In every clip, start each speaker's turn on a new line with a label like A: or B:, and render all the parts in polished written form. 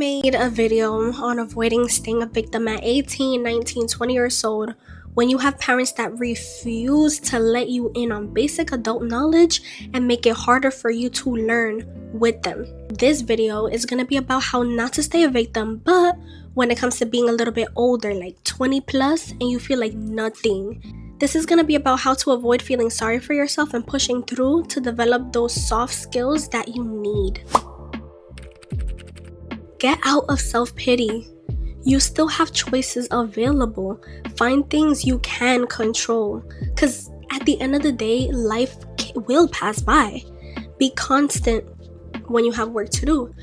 A: made a video on avoiding staying a victim at 18, 19, 20 years old when you have parents that refuse to let you in on basic adult knowledge and make it harder for you to learn with them. This video is going to be about how not to stay a victim, but when it comes to being a little bit older, like 20 plus, and you feel like nothing. This is going to be about how to avoid feeling sorry for yourself and pushing through to develop those soft skills that you need. Get out of self-pity. You still have choices available. Find things you can control. Because at the end of the day, life will pass by. Be constant when you have work to do.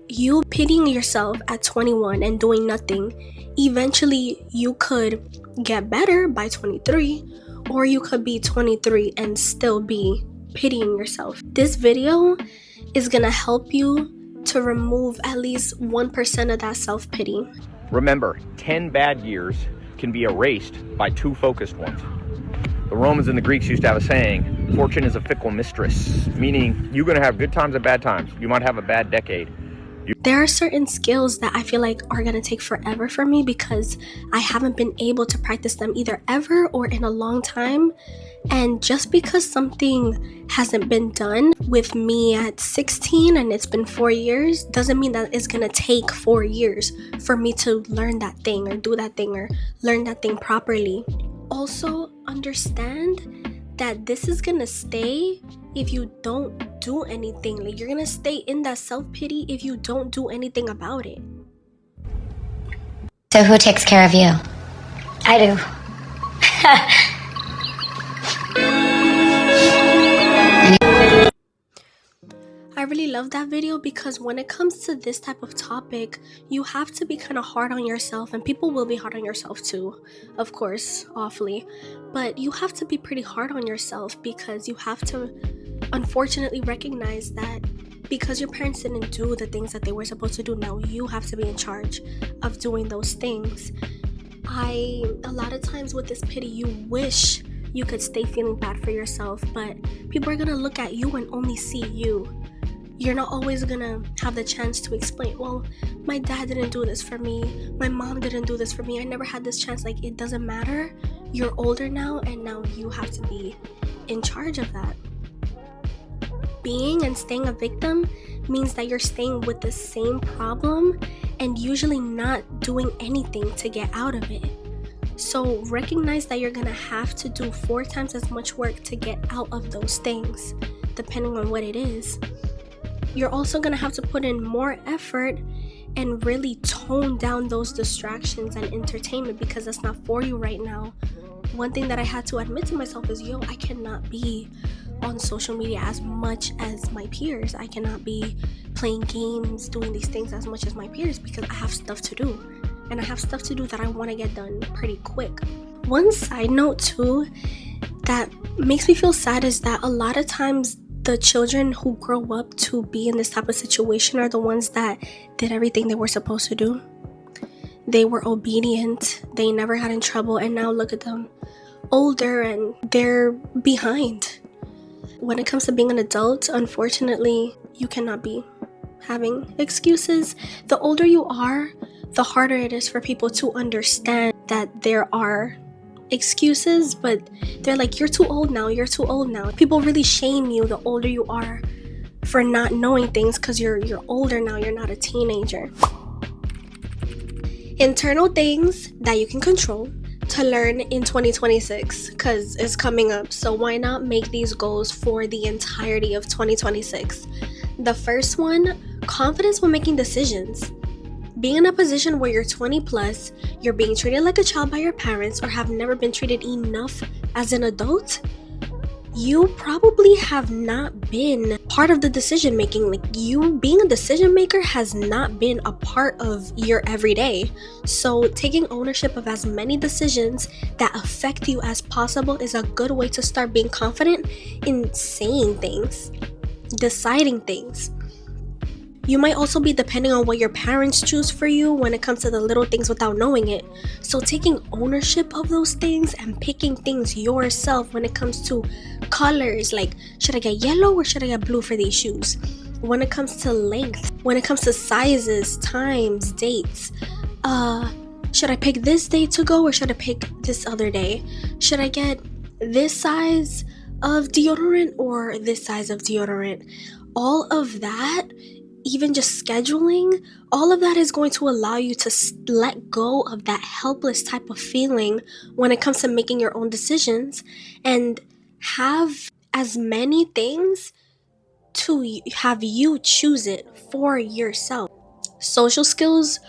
A: You pitying yourself at 21 and doing nothing, eventually you could get better by 23, or you could be 23 and still be pitying yourself. This video is gonna help you to remove at least 1% of that self-pity.
B: Remember, 10 bad years can be erased by 2 focused ones. The Romans and the Greeks used to have a saying, fortune is a fickle mistress, meaning you're gonna have good times and bad times. You might have a bad decade.
A: There are certain skills that I feel like are gonna take forever for me because I haven't been able to practice them either ever or in a long time. And just because something hasn't been done with me at 16 and it's been 4 years doesn't mean that it's gonna take 4 years for me to learn that thing or do that thing or learn that thing properly. Also, understand that this is gonna stay if you don't do anything. Like, you're gonna stay in that self-pity if you don't do anything about it.
C: So who takes care of you?
D: I do.
A: I really love that video because when it comes to this type of topic, you have to be kind of hard on yourself, and people will be hard on yourself too, of course, awfully. But you have to be pretty hard on yourself because you have to unfortunately recognize that because your parents didn't do the things that they were supposed to do, now you have to be in charge of doing those things. A lot of times with this pity, you wish you could stay feeling bad for yourself, but people are gonna look at you and only see you. You're not always gonna have the chance to explain, well, my dad didn't do this for me, my mom didn't do this for me, I never had this chance. Like, it doesn't matter. You're older now, and now you have to be in charge of that. Being and staying a victim means that you're staying with the same problem and usually not doing anything to get out of it. So recognize that you're gonna have to do 4 times as much work to get out of those things, depending on what it is. You're also gonna have to put in more effort and really tone down those distractions and entertainment because that's not for you right now. One thing that I had to admit to myself is, I cannot be on social media as much as my peers. I cannot be playing games, doing these things as much as my peers because I have stuff to do. And I have stuff to do that I want to get done pretty quick. One side note too that makes me feel sad is that a lot of times the children who grow up to be in this type of situation are the ones that did everything they were supposed to do. They were obedient, they never got in trouble, and now look at them, older, and they're behind. When it comes to being an adult, unfortunately, you cannot be having excuses. The older you are, the harder it is for people to understand that there are excuses, but they're like, you're too old now, you're too old now. People really shame you the older you are for not knowing things because you're older now, you're not a teenager. Internal things that you can control to learn in 2026 because it's coming up. So why not make these goals for the entirety of 2026? The first one, confidence when making decisions. Being in a position where you're 20 plus, you're being treated like a child by your parents, or have never been treated enough as an adult, you probably have not been part of the decision making. Like, you being a decision maker has not been a part of your everyday. So taking ownership of as many decisions that affect you as possible is a good way to start being confident in saying things, deciding things. You might also be depending on what your parents choose for you when it comes to the little things without knowing it. So taking ownership of those things and picking things yourself when it comes to colors, like, should I get yellow or should I get blue for these shoes? when it comes to length, when it comes to sizes, times, dates. Should I pick this day to go or should I pick this other day? Should I get this size of deodorant or this size of deodorant? All of that, even just scheduling, all of that is going to allow you to let go of that helpless type of feeling when it comes to making your own decisions and have as many things to have you choose it for yourself. Social skills.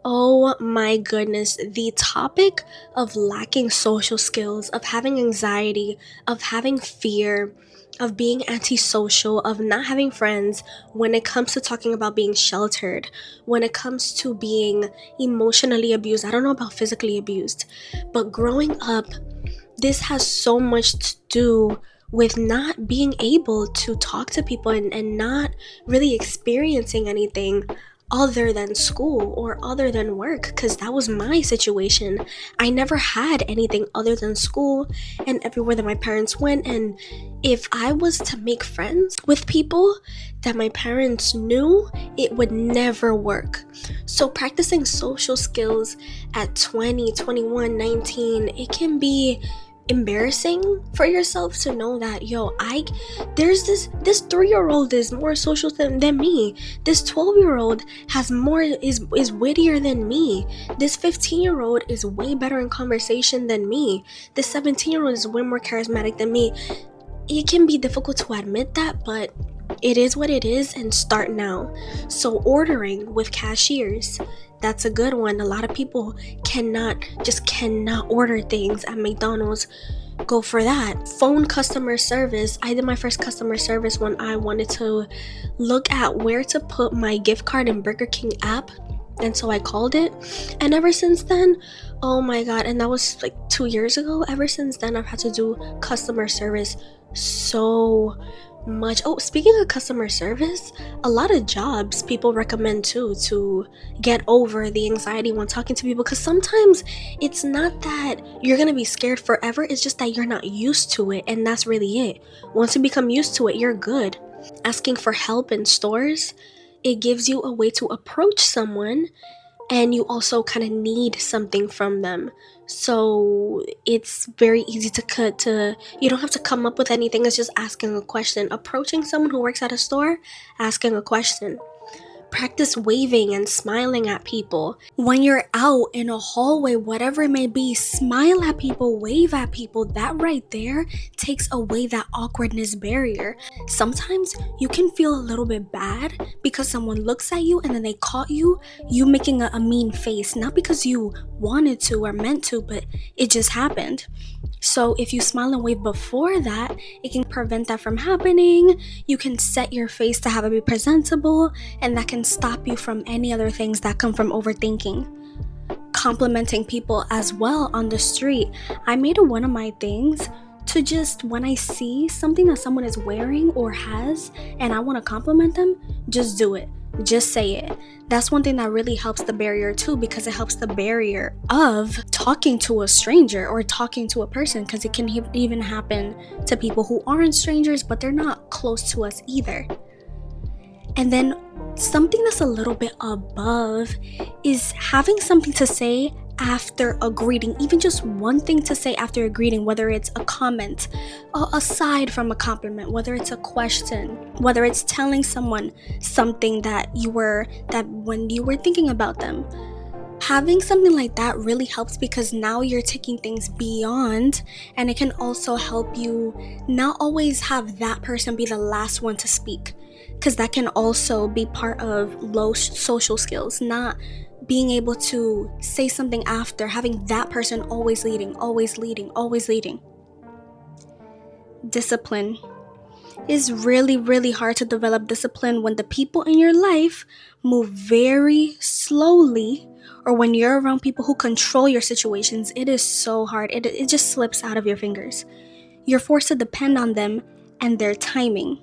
A: Oh my goodness, the topic of lacking social skills, of having anxiety, of having fear, of being antisocial, of not having friends, when it comes to talking about being sheltered, when it comes to being emotionally abused. I don't know about physically abused, but growing up, this has so much to do with not being able to talk to people and not really experiencing anything other than school or other than work, because that was my situation. I never had anything other than school and everywhere that my parents went. And if I was to make friends with people that my parents knew, it would never work. So practicing social skills at 20, 21, 19, it can be embarrassing for yourself to know that there's this 3-year-old is more social than me. This 12-year-old has more is wittier than me. This 15-year-old is way better in conversation than me. This 17-year-old is way more charismatic than me. It can be difficult to admit that, but it is what it is, and start now. So ordering with cashiers, that's a good one. A lot of people cannot order things at McDonald's. Go for that. Phone customer service. I did my first customer service when I wanted to look at where to put my gift card in Burger King app. And so I called it. And ever since then, oh my god, and that was like 2 years ago. Ever since then, I've had to do customer service so much. Oh, speaking of customer service, a lot of jobs people recommend too to get over the anxiety when talking to people, because sometimes it's not that you're gonna be scared forever, it's just that you're not used to it, and that's really it. Once you become used to it, you're good. Asking for help in stores, it gives you a way to approach someone and you also kind of need something from them. So it's very easy you don't have to come up with anything, it's just asking a question. Approaching someone who works at a store, asking a question. Practice waving and smiling at people. When you're out in a hallway, whatever it may be, smile at people, wave at people. That right there takes away that awkwardness barrier. Sometimes you can feel a little bit bad because someone looks at you and then they caught you making a mean face. Not because you wanted to or meant to, but it just happened. So if you smile and wave before that, it can prevent that from happening. You can set your face to have it be presentable, and that can stop you from any other things that come from overthinking. Complimenting people as well on the street. I made it one of my things to just, when I see something that someone is wearing or has and I want to compliment them, just do it. Just say it. That's one thing that really helps the barrier too, because it helps the barrier of talking to a stranger or talking to a person, because it can even happen to people who aren't strangers but they're not close to us either. And then something that's a little bit above is having something to say after a greeting, even just one thing to say after a greeting, whether it's a comment aside from a compliment, whether it's a question, whether it's telling someone something that when you were thinking about them. Having something like that really helps, because now you're taking things beyond, and it can also help you not always have that person be the last one to speak, because that can also be part of low social skills, not being able to say something after, having that person always leading. Discipline is really, really hard to develop discipline when the people in your life move very slowly, or when you're around people who control your situations. It is so hard. It just slips out of your fingers. You're forced to depend on them and their timing.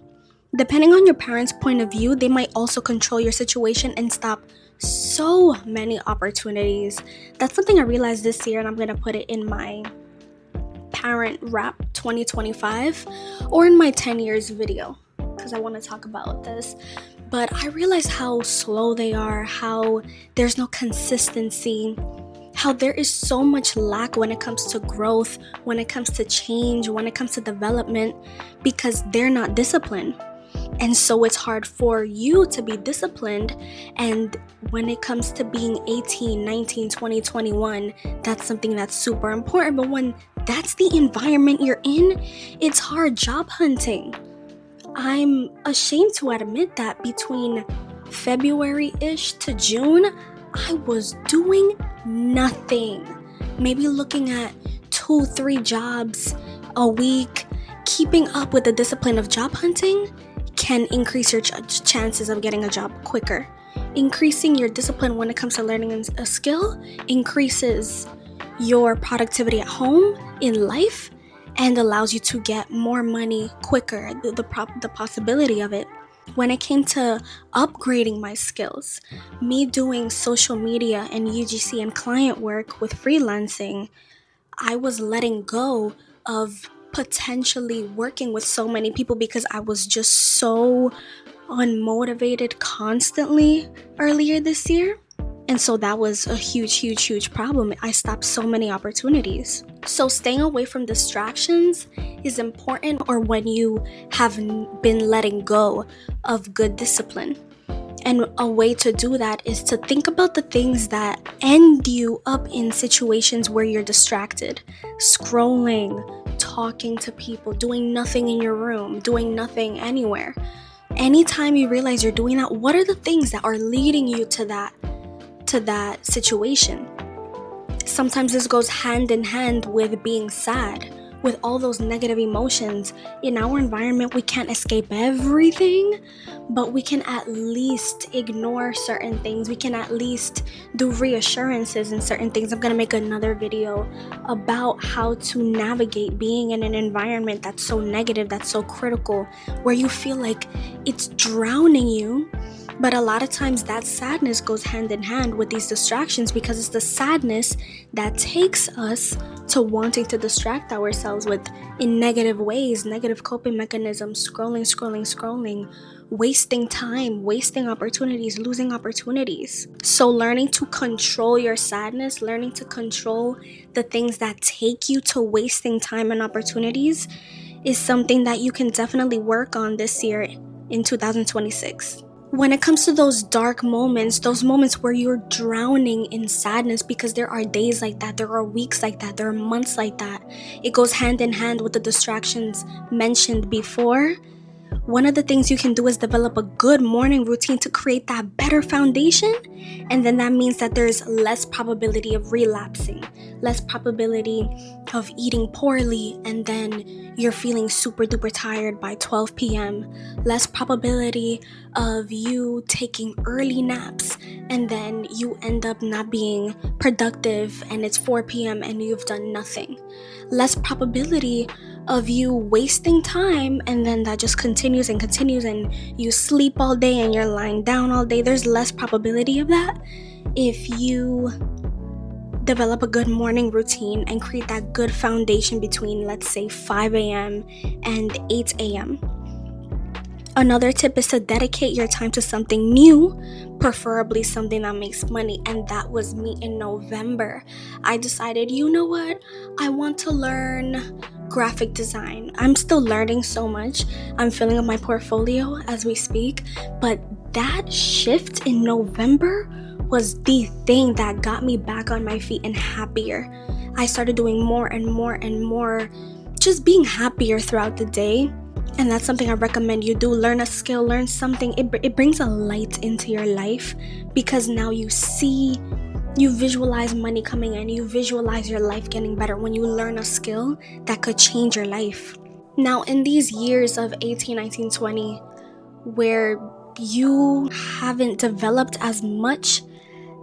A: Depending on your parents' point of view, they might also control your situation and stop so many opportunities. That's something I realized this year, and I'm gonna put it in my parent wrap 2025 or in my 10 years video, because I want to talk about this. but I realize how slow they are, how there's no consistency, how there is so much lack when it comes to growth, when it comes to change, when it comes to development, because they're not disciplined. And so it's hard for you to be disciplined. And when it comes to being 18, 19, 20, 21, that's something that's super important. But when that's the environment you're in, it's hard job hunting. I'm ashamed to admit that between February-ish to June, I was doing nothing. Maybe looking at 2-3 jobs a week. Keeping up with the discipline of job hunting can increase your chances of getting a job quicker. Increasing your discipline when it comes to learning a skill increases your productivity at home, in life, and allows you to get more money quicker, the possibility of it. When it came to upgrading my skills, me doing social media and UGC and client work with freelancing, I was letting go of potentially working with so many people because I was just so unmotivated constantly earlier this year. And so that was a huge problem. I stopped so many opportunities. So staying away from distractions is important, or when you have been letting go of good discipline. And a way to do that is to think about the things that end you up in situations where you're distracted. Scrolling, talking to people, doing nothing in your room, doing nothing anywhere. Anytime you realize you're doing that, what are the things that are leading you to that situation? Sometimes this goes hand in hand with being sad, with all those negative emotions. In our environment, we can't escape everything, but we can at least ignore certain things. We can at least do reassurances in certain things. I'm gonna make another video about how to navigate being in an environment that's so negative, that's so critical, where you feel like it's drowning you. But a lot of times that sadness goes hand in hand with these distractions, because it's the sadness that takes us to wanting to distract ourselves with in negative ways, negative coping mechanisms, scrolling, wasting time, wasting opportunities, losing opportunities. So learning to control your sadness, learning to control the things that take you to wasting time and opportunities is something that you can definitely work on this year in 2026. When it comes to those dark moments, those moments where you're drowning in sadness, because there are days like that, there are weeks like that, there are months like that, it goes hand in hand with the distractions mentioned before. One of the things you can do is develop a good morning routine to create that better foundation. And then that means that there's less probability of relapsing, less probability of eating poorly and then you're feeling super duper tired by 12 p.m. Less probability of you taking early naps and then you end up not being productive and it's 4 p.m. and you've done nothing. Less probability of you wasting time and then that just continues and you sleep all day and you're lying down all day. There's less probability of that if you develop a good morning routine and create that good foundation between, let's say, 5 a.m. and 8 a.m. Another tip is to dedicate your time to something new, preferably something that makes money. And that was me in November. I decided, you know what? I want to learn graphic design. I'm still learning so much. I'm filling up my portfolio as we speak. But that shift in November was the thing that got me back on my feet and happier. I started doing more and more, just being happier throughout the day. And that's something I recommend you do. Learn a skill, learn something. It brings a light into your life because now you visualize money coming in. You visualize your life getting better when you learn a skill that could change your life. Now, in these years of 18, 19, 20, where you haven't developed as much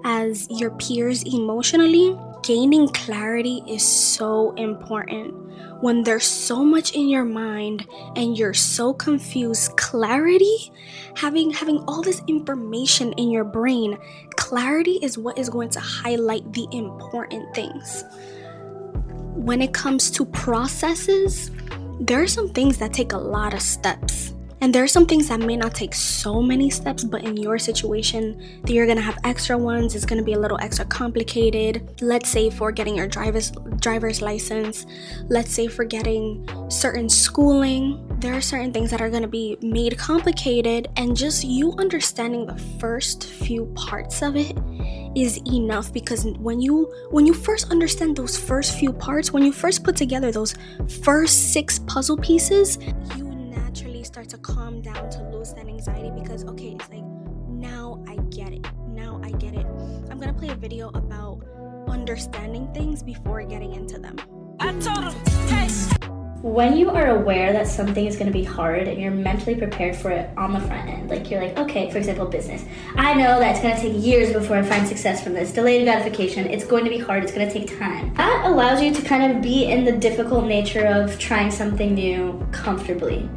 A: as your peers emotionally, gaining clarity is so important. When there's so much in your mind and you're so confused, clarity, having all this information in your brain, clarity is what is going to highlight the important things. When it comes to processes, there are some things that take a lot of steps. And there are some things that may not take so many steps, but in your situation, you're gonna have extra ones. It's gonna be a little extra complicated. Let's say for getting your driver's license. Let's say for getting certain schooling. There are certain things that are gonna be made complicated, and just you understanding the first few parts of it is enough. Because when you first understand those first few parts, when you first put together those first 6 puzzle pieces, you naturally start to calm down, to lose that anxiety, because okay, it's like, now I get it. I'm gonna play a video about understanding things before getting into them.
C: When you are aware that something is going to be hard and you're mentally prepared for it on the front end, like you're like, okay, for example, business. I know that it's going to take years before I find success from this. Delayed gratification, it's going to be hard, it's going to take time. That allows you to kind of be in the difficult nature of trying something new comfortably.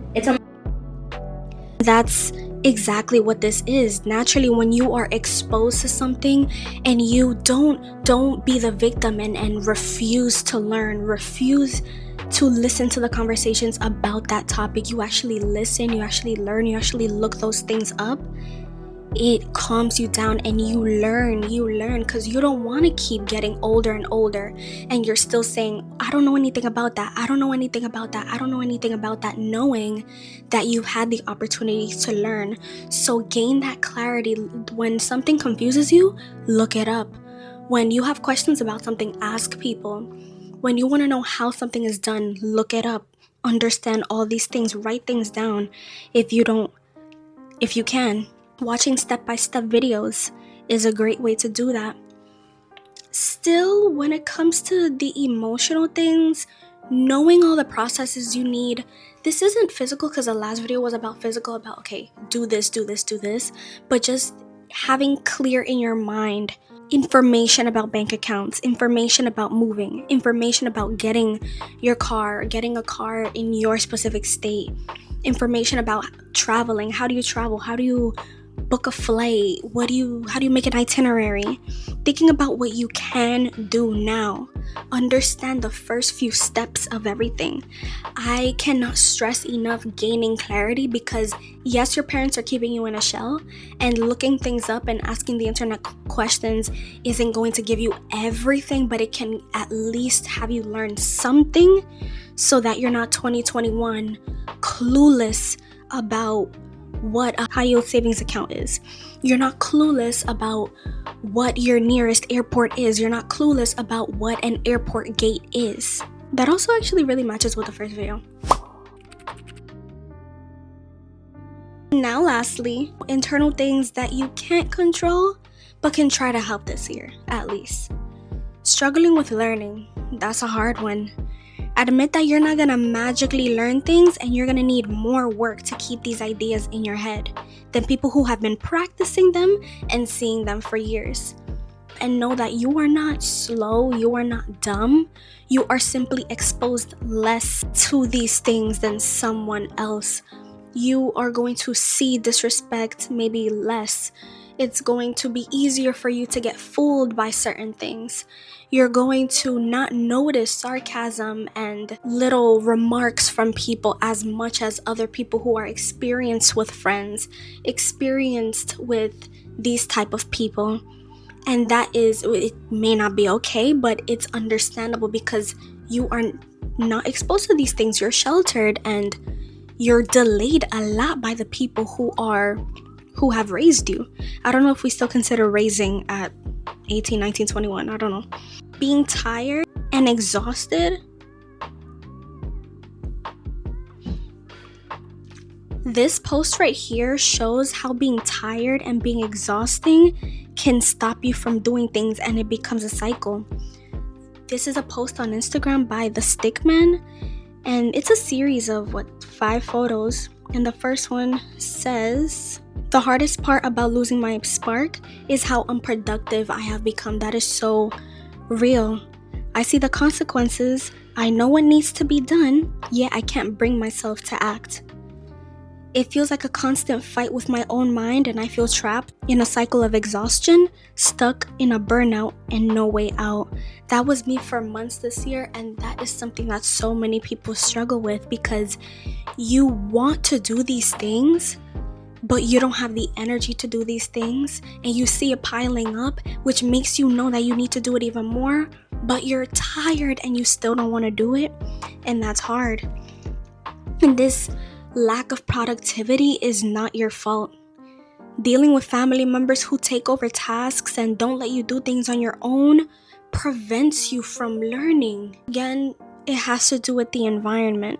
A: That's exactly what this is. Naturally, when you are exposed to something and you don't be the victim and refuse to learn, refuse to listen to the conversations about that topic, you actually listen, you actually learn, you actually look those things up. It calms you down and you learn, because you don't want to keep getting older and older and you're still saying, I don't know anything about that, knowing that you've had the opportunity to learn. So gain that clarity. When something confuses you, look it up. When you have questions about something, ask people. When you want to know how something is done, look it up. Understand all these things, write things down if you can. Watching step-by-step videos is a great way to do that. Still, when it comes to the emotional things, knowing all the processes you need, this isn't physical, because the last video was about physical, about okay, do this, but just having clear in your mind information about bank accounts, information about moving, information about getting a car in your specific state, information about traveling. How do you travel? How do you book a flight? How do you make an itinerary? Thinking about what you can do now. Understand the first few steps of everything. I cannot stress enough gaining clarity, because yes, your parents are keeping you in a shell, and looking things up and asking the internet questions isn't going to give you everything, but it can at least have you learn something so that you're not 2021 clueless about what a high yield savings account is. You're not clueless about what your nearest airport is. You're not clueless about what an airport gate is. That also actually really matches with the first video. Now lastly, internal things that you can't control but can try to help this year, at least. Struggling with learning, that's a hard one. Admit that you're not gonna magically learn things, and you're gonna need more work to keep these ideas in your head than people who have been practicing them and seeing them for years. And know that you are not slow, you are not dumb, you are simply exposed less to these things than someone else. You are going to see disrespect maybe less. It's going to be easier for you to get fooled by certain things. You're going to not notice sarcasm and little remarks from people as much as other people who are experienced with friends, experienced with these type of people. And it may not be okay, but it's understandable, because you are not exposed to these things. You're sheltered and you're delayed a lot by the people who have raised you. I don't know if we still consider raising at 18, 19, 21. I don't know. Being tired and exhausted. This post right here shows how being tired and being exhausting can stop you from doing things, and it becomes a cycle. This is a post on Instagram by The Stickman, and it's a series of 5 photos. And the first one says, the hardest part about losing my spark is how unproductive I have become. That is so real. I see the consequences. I know what needs to be done, yet I can't bring myself to act. It feels like a constant fight with my own mind, and I feel trapped in a cycle of exhaustion, stuck in a burnout, and no way out. That was me for months this year, and that is something that so many people struggle with because you want to do these things, but you don't have the energy to do these things, and you see it piling up, which makes you know that you need to do it even more, but you're tired and you still don't want to do it, and that's hard. And this lack of productivity is not your fault. Dealing with family members who take over tasks and don't let you do things on your own prevents you from learning. Again, it has to do with the environment.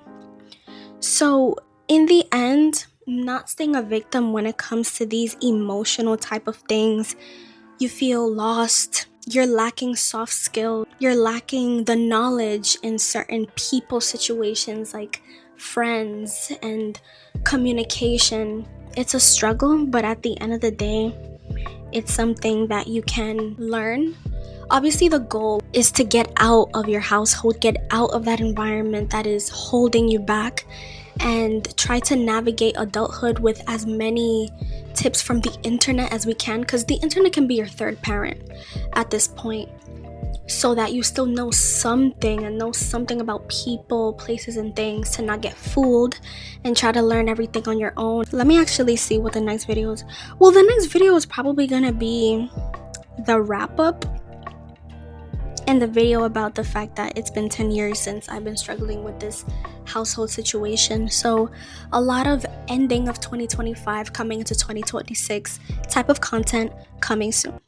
A: So, in the end, not staying a victim when it comes to these emotional type of things. You feel lost. You're lacking soft skill. You're lacking the knowledge in certain people situations like friends and communication. It's a struggle, but at the end of the day, it's something that you can learn. Obviously, the goal is to get out of your household, get out of that environment that is holding you back, and try to navigate adulthood with as many tips from the internet as we can, because the internet can be your third parent at this point, so that you still know something and know something about people, places, and things to not get fooled and try to learn everything on your own. Let me actually see what the next video is. Well, the next video is probably gonna be the wrap up and the video about the fact that it's been 10 years since I've been struggling with this household situation. So a lot of ending of 2025 coming into 2026 type of content coming soon.